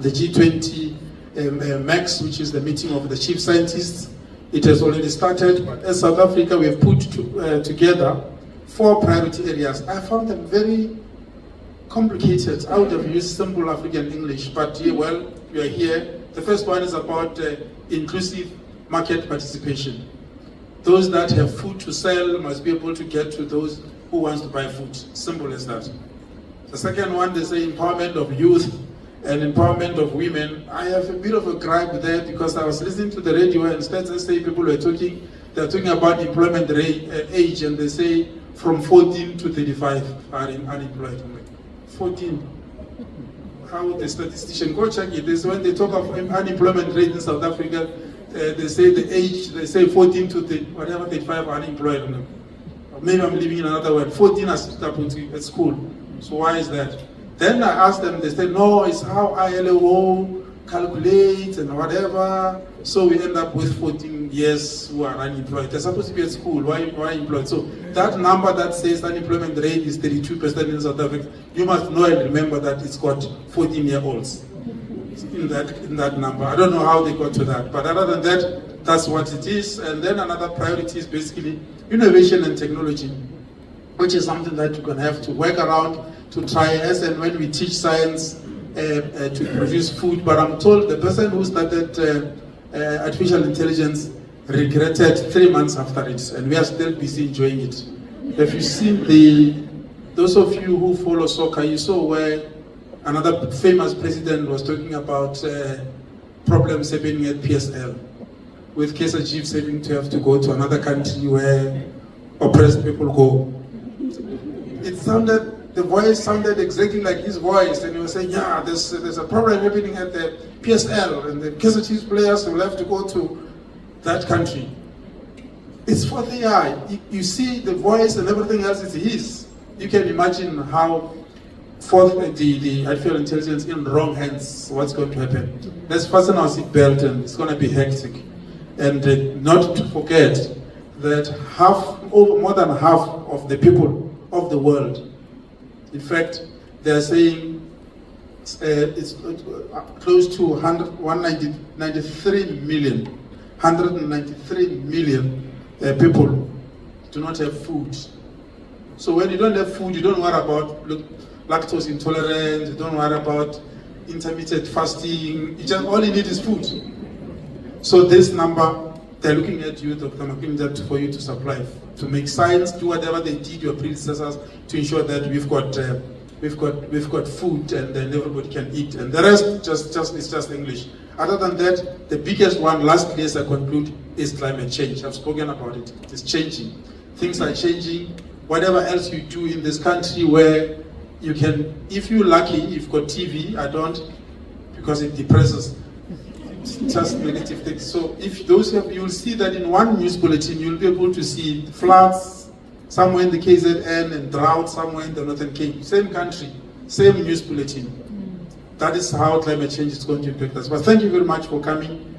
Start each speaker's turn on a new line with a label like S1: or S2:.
S1: the G20 MACS, which is the meeting of the chief scientists. It has already started, but as South Africa, we have put together 4 priority areas. I found them very complicated. I would have used simple African English, but well, we are here. The first one is about inclusive market participation. Those that have food to sell must be able to get to those who wants to buy food. Simple as that. The second one, they say empowerment of youth and empowerment of women. I have a bit of a gripe there because I was listening to the radio and instead they say people were talking, they're talking about employment age, and they say from 14 to 35 are unemployed. 14. How the statistician, go check it. This when they talk of unemployment rate in South Africa, they say the age, they say 14 to 35 are unemployed. Or maybe I'm living in another word. 14 are still up at school. So why is that? Then I asked them, they said, no, it's how ILO calculates and whatever. So we end up with 14 years who are unemployed. They're supposed to be at school. Why employed? So that number that says unemployment rate is 32% in South Africa, you must know and remember that it's got 14-year-olds in that number. I don't know how they got to that. But other than that, that's what it is. And then another priority is basically innovation and technology, which is something that you're going to have to work around to try as and when we teach science to produce food. But I'm told the person who started artificial intelligence regretted 3 months after it, and we are still busy enjoying it. Have you seen those of you who follow soccer, you saw where another famous president was talking about problems happening at PSL, with Kaizer Chiefs having to have to go to another country where oppressed people go. The voice sounded exactly like his voice, and he was saying, yeah, there's a problem happening at the PSL, and the Kaizer Chiefs players will have to go to that country. It's for the eye. You see the voice and everything else is his. You can imagine how, for the artificial intelligence in wrong hands, what's going to happen. Let's fasten our seatbelt, and it's going to be hectic. And not to forget that more than half of the people of the world, in fact, they're saying it's close to 193 million people do not have food. So when you don't have food, you don't worry about lactose intolerance, you don't worry about intermittent fasting, all you need is food. So this number, they're looking at you, Dr. McQueen, for you to supply, to make science, do whatever they did, your predecessors, to ensure that we've got food and then everybody can eat. And the rest is just English. Other than that, the biggest one, lastly, as I conclude, is climate change. I've spoken about it. It's changing. Things are changing. Whatever else you do in this country where you can, if you're lucky, you've got TV, I don't, because it depresses. Just negative things. So if those have, you'll see that in one news bulletin, you'll be able to see floods somewhere in the KZN and drought somewhere in the Northern Cape. Same country, same news bulletin. That is how climate change is going to impact us. But thank you very much for coming.